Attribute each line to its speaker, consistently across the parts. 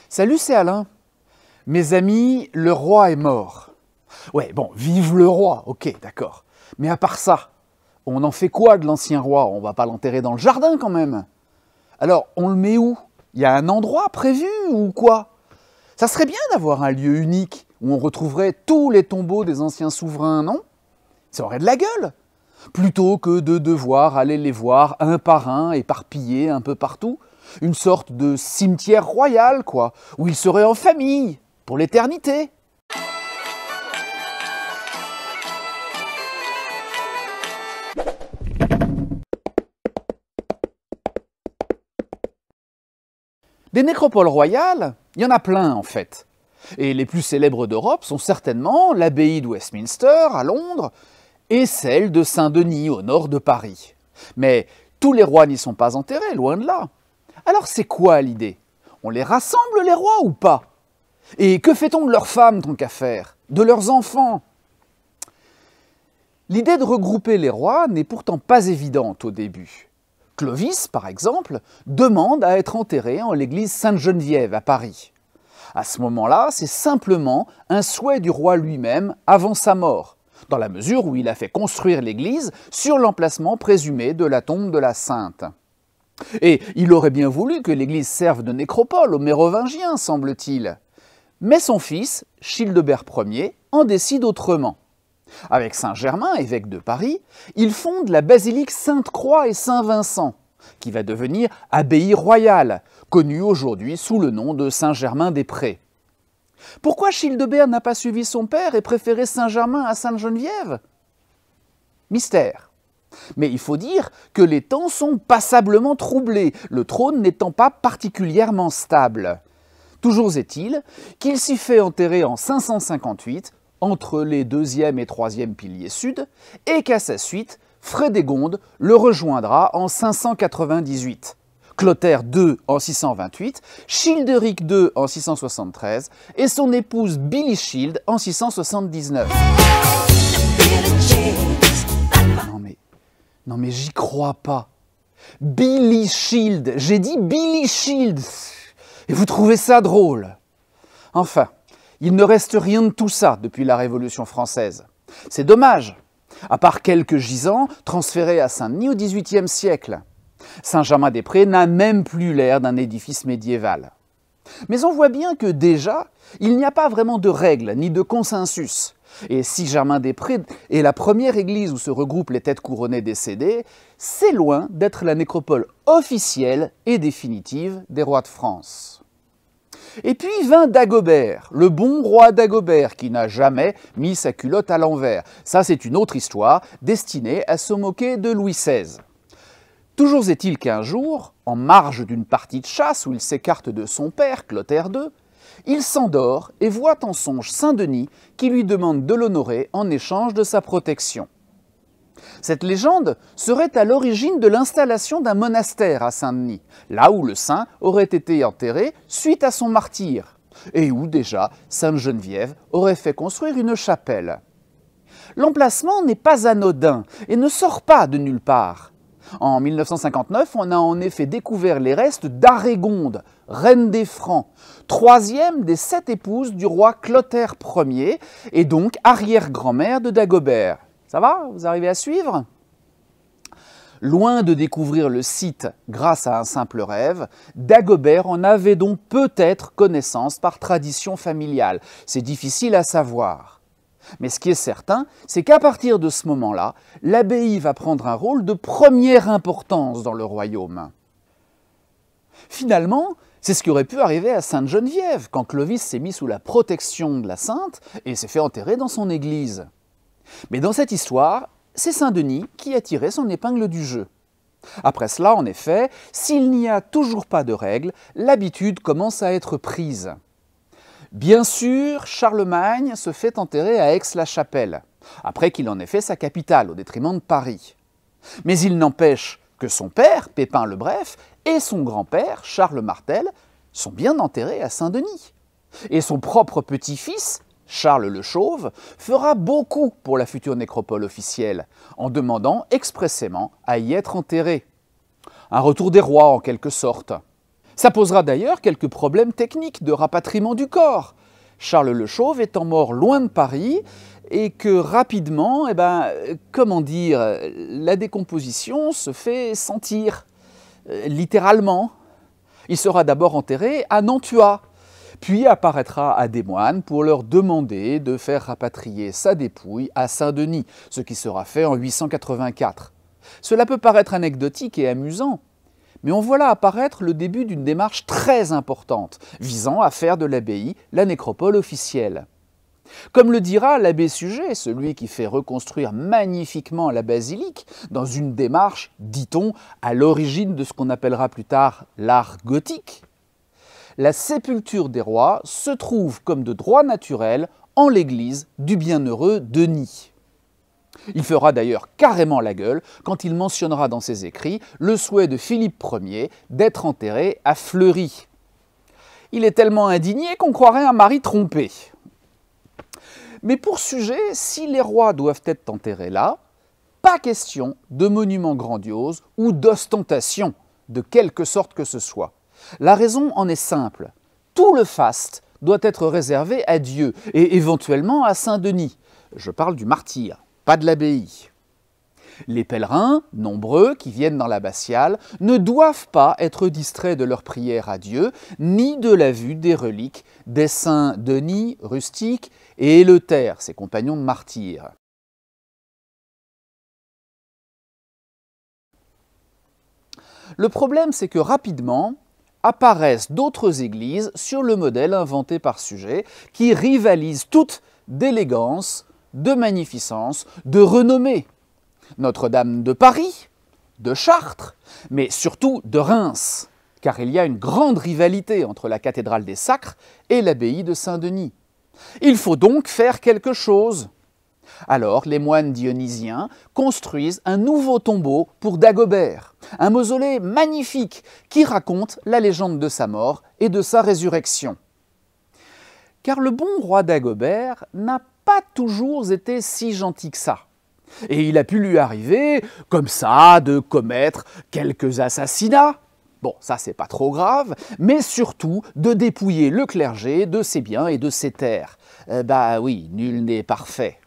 Speaker 1: Salut, c'est Alain. Mes amis, le roi est mort. Ouais, bon, vive le roi, ok, d'accord. Mais à part ça, on en fait quoi de l'ancien roi? On va pas l'enterrer dans le jardin quand même. Alors, on le met où? Il y a un endroit prévu ou quoi? Ça serait bien d'avoir un lieu unique où on retrouverait tous les tombeaux des anciens souverains, non? Ça aurait de la gueule. Plutôt que de devoir aller les voir un par un, éparpillés un peu partout. Une sorte de cimetière royal, quoi, où ils seraient en famille, pour l'éternité. Des nécropoles royales, il y en a plein en fait. Et les plus célèbres d'Europe sont certainement l'abbaye de Westminster à Londres et celle de Saint-Denis au nord de Paris. Mais tous les rois n'y sont pas enterrés, loin de là. Alors c'est quoi l'idée? On les rassemble les rois ou pas? Et que fait-on de leurs femmes tant qu'à faire? De leurs enfants? L'idée de regrouper les rois n'est pourtant pas évidente au début. Clovis, par exemple, demande à être enterré en l'église Sainte-Geneviève à Paris. À ce moment-là, c'est simplement un souhait du roi lui-même avant sa mort, dans la mesure où il a fait construire l'église sur l'emplacement présumé de la tombe de la Sainte. Et il aurait bien voulu que l'église serve de nécropole aux Mérovingiens, semble-t-il. Mais son fils, Childebert Ier, en décide autrement. Avec Saint-Germain, évêque de Paris, il fonde la basilique Sainte-Croix et Saint-Vincent, qui va devenir abbaye royale, connue aujourd'hui sous le nom de Saint-Germain-des-Prés. Pourquoi Childebert n'a pas suivi son père et préféré Saint-Germain à Sainte-Geneviève? Mystère. Mais il faut dire que les temps sont passablement troublés, le trône n'étant pas particulièrement stable. Toujours est-il qu'il s'y fait enterrer en 558, entre les 2e et 3e piliers sud, et qu'à sa suite, Frédégonde le rejoindra en 598. Clotaire II en 628, Childéric II en 673 et son épouse Billy-Child en 679. Non mais j'y crois pas. Billy-Child, j'ai dit Billy-Child. Et vous trouvez ça drôle? Enfin, il ne reste rien de tout ça depuis la Révolution française. C'est dommage, à part quelques gisants transférés à Saint-Denis au XVIIIe siècle. Saint-Germain-des-Prés n'a même plus l'air d'un édifice médiéval. Mais on voit bien que déjà, il n'y a pas vraiment de règles ni de consensus. Et si Germain-des-Prés est la première église où se regroupent les têtes couronnées décédées, c'est loin d'être la nécropole officielle et définitive des rois de France. Et puis vint Dagobert, le bon roi Dagobert, qui n'a jamais mis sa culotte à l'envers. Ça, c'est une autre histoire destinée à se moquer de Louis XVI. Toujours est-il qu'un jour, en marge d'une partie de chasse où il s'écarte de son père, Clotaire II, il s'endort et voit en songe Saint-Denis qui lui demande de l'honorer en échange de sa protection. Cette légende serait à l'origine de l'installation d'un monastère à Saint-Denis, là où le saint aurait été enterré suite à son martyre, et où déjà Sainte-Geneviève aurait fait construire une chapelle. L'emplacement n'est pas anodin et ne sort pas de nulle part. En 1959, on a en effet découvert les restes d'Arégonde, reine des Francs, troisième des 7 épouses du roi Clotaire Ier, et donc arrière-grand-mère de Dagobert. Ça va? Vous arrivez à suivre? Loin de découvrir le site grâce à un simple rêve, Dagobert en avait donc peut-être connaissance par tradition familiale. C'est difficile à savoir. Mais ce qui est certain, c'est qu'à partir de ce moment-là, l'abbaye va prendre un rôle de première importance dans le royaume. Finalement, c'est ce qui aurait pu arriver à Sainte-Geneviève, quand Clovis s'est mis sous la protection de la sainte et s'est fait enterrer dans son église. Mais dans cette histoire, c'est Saint-Denis qui a tiré son épingle du jeu. Après cela, en effet, s'il n'y a toujours pas de règles, l'habitude commence à être prise. Bien sûr, Charlemagne se fait enterrer à Aix-la-Chapelle, après qu'il en ait fait sa capitale, au détriment de Paris. Mais il n'empêche que son père, Pépin le Bref, et son grand-père, Charles Martel, sont bien enterrés à Saint-Denis. Et son propre petit-fils, Charles le Chauve, fera beaucoup pour la future nécropole officielle, en demandant expressément à y être enterré. Un retour des rois en quelque sorte. Ça posera d'ailleurs quelques problèmes techniques de rapatriement du corps. Charles le Chauve étant mort loin de Paris, et que rapidement, comment dire, la décomposition se fait sentir, littéralement. Il sera d'abord enterré à Nantua, puis apparaîtra à des moines pour leur demander de faire rapatrier sa dépouille à Saint-Denis, ce qui sera fait en 884. Cela peut paraître anecdotique et amusant, mais on voit là apparaître le début d'une démarche très importante, visant à faire de l'abbaye la nécropole officielle. Comme le dira l'abbé Suger, celui qui fait reconstruire magnifiquement la basilique, dans une démarche, dit-on, à l'origine de ce qu'on appellera plus tard l'art gothique, la sépulture des rois se trouve comme de droit naturel en l'église du bienheureux Denis. Il fera d'ailleurs carrément la gueule quand il mentionnera dans ses écrits le souhait de Philippe Ier d'être enterré à Fleury. Il est tellement indigné qu'on croirait un mari trompé. Mais pour Suger, si les rois doivent être enterrés là, pas question de monuments grandioses ou d'ostentation, de quelque sorte que ce soit. La raison en est simple. Tout le faste doit être réservé à Dieu et éventuellement à Saint-Denis. Je parle du martyr, pas de l'abbaye. Les pèlerins, nombreux, qui viennent dans l'abbatiale, ne doivent pas être distraits de leur prière à Dieu, ni de la vue des reliques des saints Denis, Rustique, et Éleuthère, ses compagnons de martyrs. Le problème, c'est que rapidement apparaissent d'autres églises sur le modèle inventé par Suger, qui rivalisent toutes d'élégance, de magnificence, de renommée. Notre-Dame de Paris, de Chartres, mais surtout de Reims, car il y a une grande rivalité entre la cathédrale des Sacres et l'abbaye de Saint-Denis. Il faut donc faire quelque chose. Alors les moines dionysiens construisent un nouveau tombeau pour Dagobert, un mausolée magnifique qui raconte la légende de sa mort et de sa résurrection. Car le bon roi Dagobert n'a pas toujours été si gentil que ça. Et il a pu lui arriver, comme ça, de commettre quelques assassinats. Bon, ça c'est pas trop grave, mais surtout de dépouiller le clergé de ses biens et de ses terres. Oui, nul n'est parfait.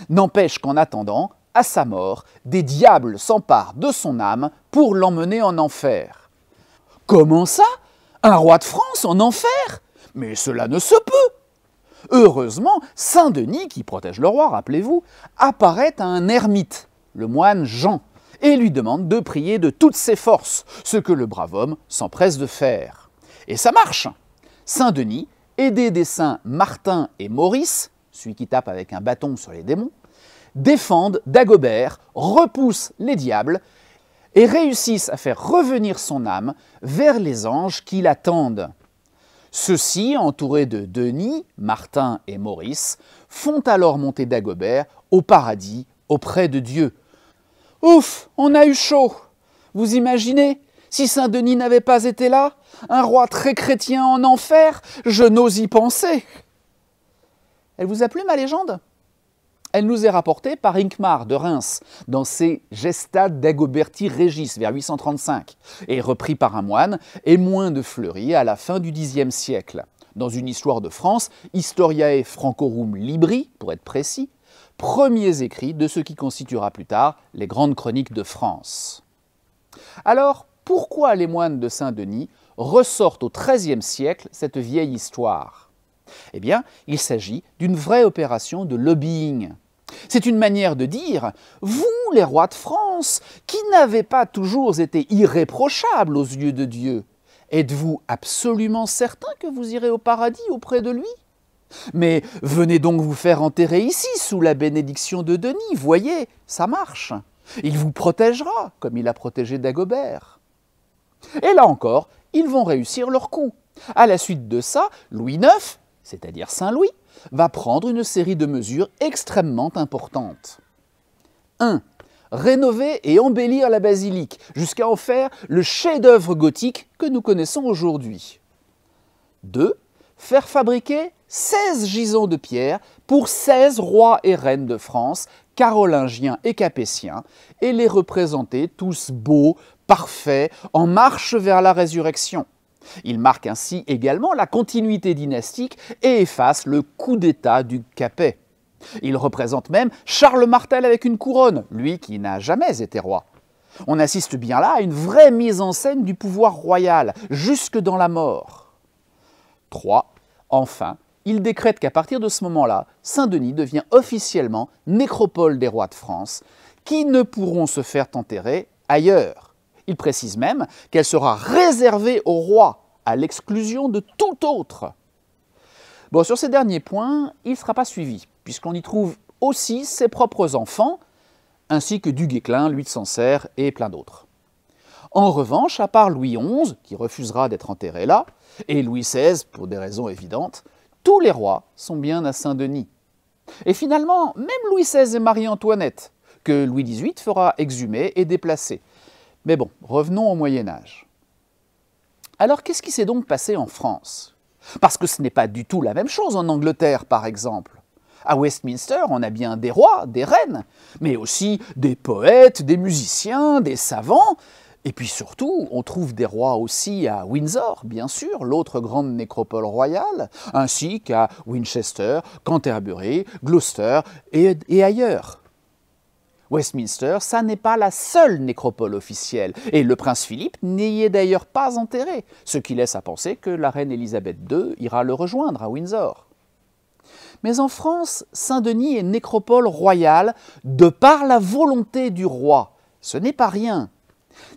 Speaker 1: N'empêche qu'en attendant, à sa mort, des diables s'emparent de son âme pour l'emmener en enfer. Comment ça? Un roi de France en enfer? Mais cela ne se peut! Heureusement, Saint-Denis, qui protège le roi, rappelez-vous, apparaît à un ermite, le moine Jean, et lui demande de prier de toutes ses forces, ce que le brave homme s'empresse de faire. Et ça marche! Saint-Denis, aidé des saints Martin et Maurice, celui qui tape avec un bâton sur les démons, défendent Dagobert, repoussent les diables et réussissent à faire revenir son âme vers les anges qui l'attendent. Ceux-ci, entourés de Denis, Martin et Maurice, font alors monter Dagobert au paradis auprès de Dieu. Ouf, on a eu chaud! Vous imaginez? Si Saint-Denis n'avait pas été là, un roi très chrétien en enfer, je n'ose y penser. Elle vous a plu ma légende? Elle nous est rapportée par Hincmar de Reims dans ses Gesta Dagoberti Regis vers 835 et repris par un moine Émoin de Fleury à la fin du Xe siècle. Dans une histoire de France, Historiae Francorum Libri, pour être précis, premiers écrits de ce qui constituera plus tard les grandes chroniques de France. Alors, pourquoi les moines de Saint-Denis ressortent au XIIIe siècle cette vieille histoire? Eh bien, il s'agit d'une vraie opération de lobbying. C'est une manière de dire « Vous, les rois de France, qui n'avez pas toujours été irréprochables aux yeux de Dieu, êtes-vous absolument certain que vous irez au paradis auprès de lui? Mais venez donc vous faire enterrer ici, sous la bénédiction de Denis, voyez, ça marche. Il vous protégera, comme il a protégé Dagobert. » Et là encore, ils vont réussir leur coup. À la suite de ça, Louis IX, c'est-à-dire Saint Louis, va prendre une série de mesures extrêmement importantes. 1. Rénover et embellir la basilique, jusqu'à en faire le chef-d'œuvre gothique que nous connaissons aujourd'hui. 2. Faire fabriquer 16 gisants de pierre pour 16 rois et reines de France, carolingiens et capétiens, et les représenter tous beaux, parfaits, en marche vers la résurrection. Il marque ainsi également la continuité dynastique et efface le coup d'État du Capet. Il représente même Charles Martel avec une couronne, lui qui n'a jamais été roi. On assiste bien là à une vraie mise en scène du pouvoir royal, jusque dans la mort. 3. Enfin, il décrète qu'à partir de ce moment-là, Saint-Denis devient officiellement nécropole des rois de France, qui ne pourront se faire enterrer ailleurs. Il précise même qu'elle sera réservée aux rois, à l'exclusion de tout autre. Bon, sur ces derniers points, il ne sera pas suivi, puisqu'on y trouve aussi ses propres enfants, ainsi que du Guesclin, Louis de Sancerre et plein d'autres. En revanche, à part Louis XI, qui refusera d'être enterré là, et Louis XVI, pour des raisons évidentes, tous les rois sont bien à Saint-Denis. Et finalement, même Louis XVI et Marie-Antoinette, que Louis XVIII fera exhumer et déplacer. Mais bon, revenons au Moyen-Âge. Alors, qu'est-ce qui s'est donc passé en France? Parce que ce n'est pas du tout la même chose en Angleterre, par exemple. À Westminster, on a bien des rois, des reines, mais aussi des poètes, des musiciens, des savants. Et puis surtout, on trouve des rois aussi à Windsor, bien sûr, l'autre grande nécropole royale, ainsi qu'à Winchester, Canterbury, Gloucester et ailleurs. Westminster, ça n'est pas la seule nécropole officielle, et le prince Philippe n'y est d'ailleurs pas enterré, ce qui laisse à penser que la reine Élisabeth II ira le rejoindre à Windsor. Mais en France, Saint-Denis est nécropole royale de par la volonté du roi. Ce n'est pas rien.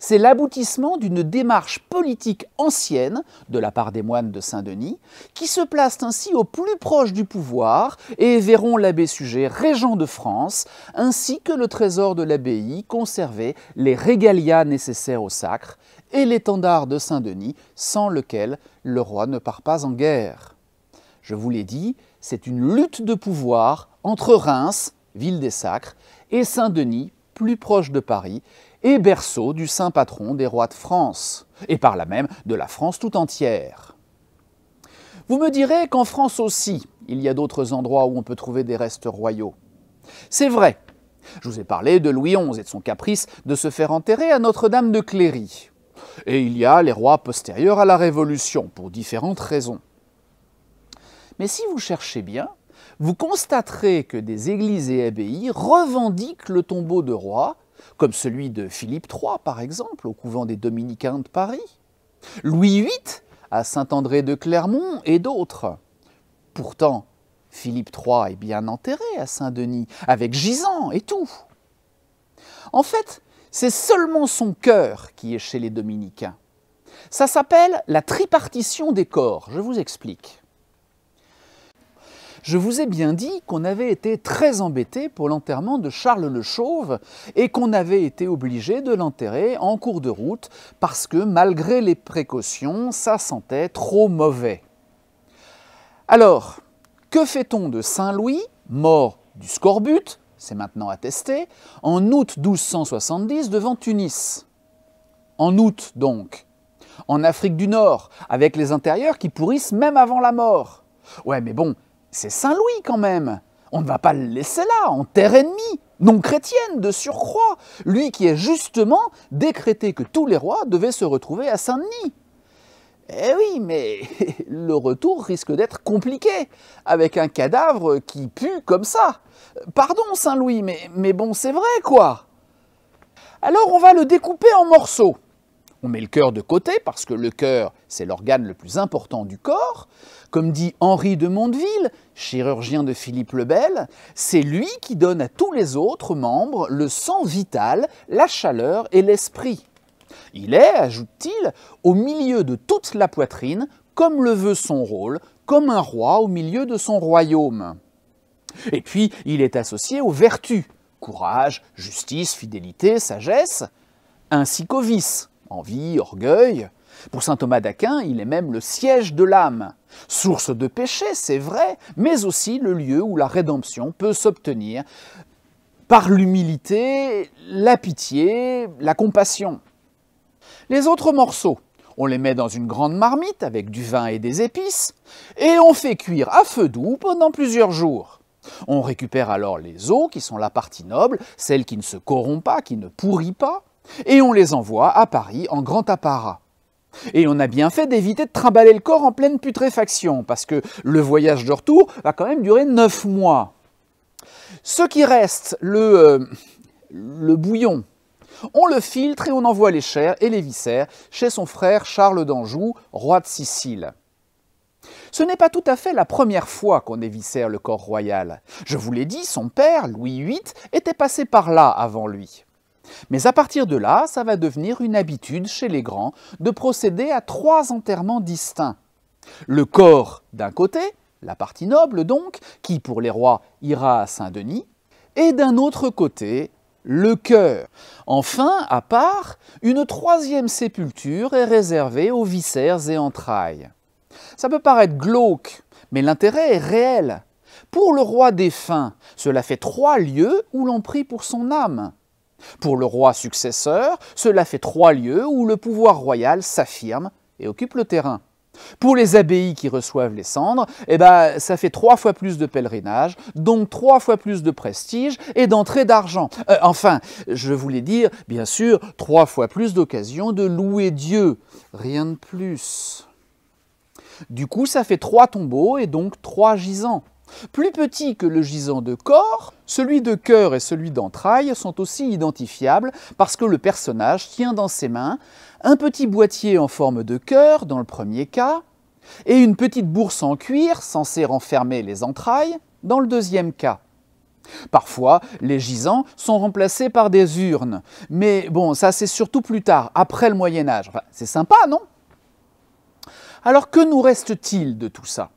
Speaker 1: C'est l'aboutissement d'une démarche politique ancienne, de la part des moines de Saint-Denis, qui se placent ainsi au plus proche du pouvoir et verront l'abbé Suger régent de France, ainsi que le trésor de l'abbaye conserver les régalias nécessaires au sacre et l'étendard de Saint-Denis, sans lequel le roi ne part pas en guerre. Je vous l'ai dit, c'est une lutte de pouvoir entre Reims, ville des sacres, et Saint-Denis, plus proche de Paris, et berceau du saint patron des rois de France, et par là même de la France tout entière. Vous me direz qu'en France aussi, il y a d'autres endroits où on peut trouver des restes royaux. C'est vrai, je vous ai parlé de Louis XI et de son caprice de se faire enterrer à Notre-Dame de Cléry. Et il y a les rois postérieurs à la Révolution, pour différentes raisons. Mais si vous cherchez bien, vous constaterez que des églises et abbayes revendiquent le tombeau de roi, comme celui de Philippe III, par exemple, au couvent des Dominicains de Paris, Louis VIII à Saint-André de Clermont et d'autres. Pourtant, Philippe III est bien enterré à Saint-Denis, avec gisant et tout. En fait, c'est seulement son cœur qui est chez les Dominicains. Ça s'appelle la tripartition des corps, je vous explique. Je vous ai bien dit qu'on avait été très embêté pour l'enterrement de Charles le Chauve et qu'on avait été obligé de l'enterrer en cours de route parce que, malgré les précautions, ça sentait trop mauvais. Alors, que fait-on de Saint-Louis, mort du scorbut, c'est maintenant attesté, en août 1270 devant Tunis? En août donc, en Afrique du Nord, avec les intérieurs qui pourrissent même avant la mort. Ouais, mais bon, c'est Saint-Louis quand même. On ne va pas le laisser là, en terre ennemie, non chrétienne de surcroît, lui qui a justement décrété que tous les rois devaient se retrouver à Saint-Denis. Eh oui, mais le retour risque d'être compliqué, avec un cadavre qui pue comme ça. Pardon Saint-Louis, mais bon, c'est vrai quoi. Alors on va le découper en morceaux. On met le cœur de côté, parce que le cœur, c'est l'organe le plus important du corps. Comme dit Henri de Mondeville, chirurgien de Philippe le Bel, c'est lui qui donne à tous les autres membres le sang vital, la chaleur et l'esprit. Il est, ajoute-t-il, au milieu de toute la poitrine, comme le veut son rôle, comme un roi au milieu de son royaume. Et puis, il est associé aux vertus, courage, justice, fidélité, sagesse, ainsi qu'aux vices, envie, orgueil. Pour saint Thomas d'Aquin, il est même le siège de l'âme. Source de péché, c'est vrai, mais aussi le lieu où la rédemption peut s'obtenir par l'humilité, la pitié, la compassion. Les autres morceaux, on les met dans une grande marmite avec du vin et des épices, et on fait cuire à feu doux pendant plusieurs jours. On récupère alors les os, qui sont la partie noble, celle qui ne se corrompt pas, qui ne pourrit pas, et on les envoie à Paris en grand apparat. Et on a bien fait d'éviter de trimballer le corps en pleine putréfaction, parce que le voyage de retour va quand même durer 9 mois. Ce qui reste, le bouillon, on le filtre et on envoie les chairs et les viscères chez son frère Charles d'Anjou, roi de Sicile. Ce n'est pas tout à fait la première fois qu'on éviscère le corps royal. Je vous l'ai dit, son père, Louis VIII, était passé par là avant lui. Mais à partir de là, ça va devenir une habitude chez les grands de procéder à 3 enterrements distincts. Le corps d'un côté, la partie noble donc, qui pour les rois ira à Saint-Denis, et d'un autre côté, le cœur. Enfin, à part, une 3e sépulture est réservée aux viscères et entrailles. Ça peut paraître glauque, mais l'intérêt est réel. Pour le roi défunt, cela fait 3 lieues où l'on prie pour son âme. Pour le roi successeur, cela fait 3 lieues où le pouvoir royal s'affirme et occupe le terrain. Pour les abbayes qui reçoivent les cendres, ça fait 3 fois plus de pèlerinage, donc 3 fois plus de prestige et d'entrée d'argent. Enfin, je voulais dire, bien sûr, 3 fois plus d'occasions de louer Dieu, rien de plus. Du coup, ça fait 3 tombeaux et donc 3 gisants. Plus petits que le gisant de corps, celui de cœur et celui d'entrailles sont aussi identifiables parce que le personnage tient dans ses mains un petit boîtier en forme de cœur dans le premier cas et une petite bourse en cuir censée renfermer les entrailles dans le deuxième cas. Parfois, les gisants sont remplacés par des urnes, mais bon, ça c'est surtout plus tard, après le Moyen-Âge. Enfin, c'est sympa, non ? Alors que nous reste-t-il de tout ça ?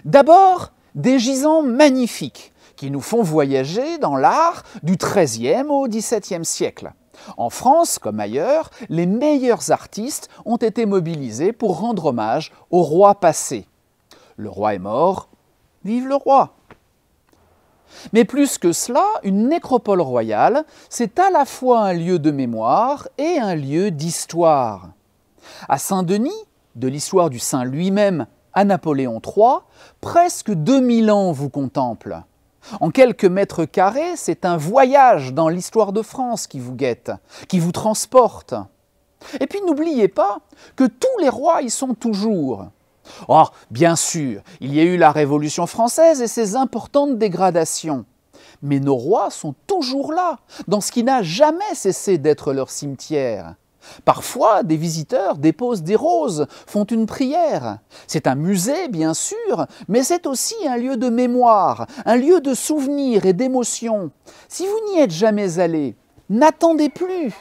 Speaker 1: D'abord, des gisants magnifiques qui nous font voyager dans l'art du XIIIe au XVIIe siècle. En France, comme ailleurs, les meilleurs artistes ont été mobilisés pour rendre hommage au roi passé. Le roi est mort, vive le roi! Mais plus que cela, une nécropole royale, c'est à la fois un lieu de mémoire et un lieu d'histoire. À Saint-Denis, de l'histoire du saint lui-même à Napoléon III, presque 2000 ans vous contemplent. En quelques mètres carrés, c'est un voyage dans l'histoire de France qui vous guette, qui vous transporte. Et puis n'oubliez pas que tous les rois y sont toujours. Oh, bien sûr, il y a eu la Révolution française et ses importantes dégradations. Mais nos rois sont toujours là, dans ce qui n'a jamais cessé d'être leur cimetière. Parfois, des visiteurs déposent des roses, font une prière. C'est un musée, bien sûr, mais c'est aussi un lieu de mémoire, un lieu de souvenirs et d'émotions. Si vous n'y êtes jamais allé, n'attendez plus.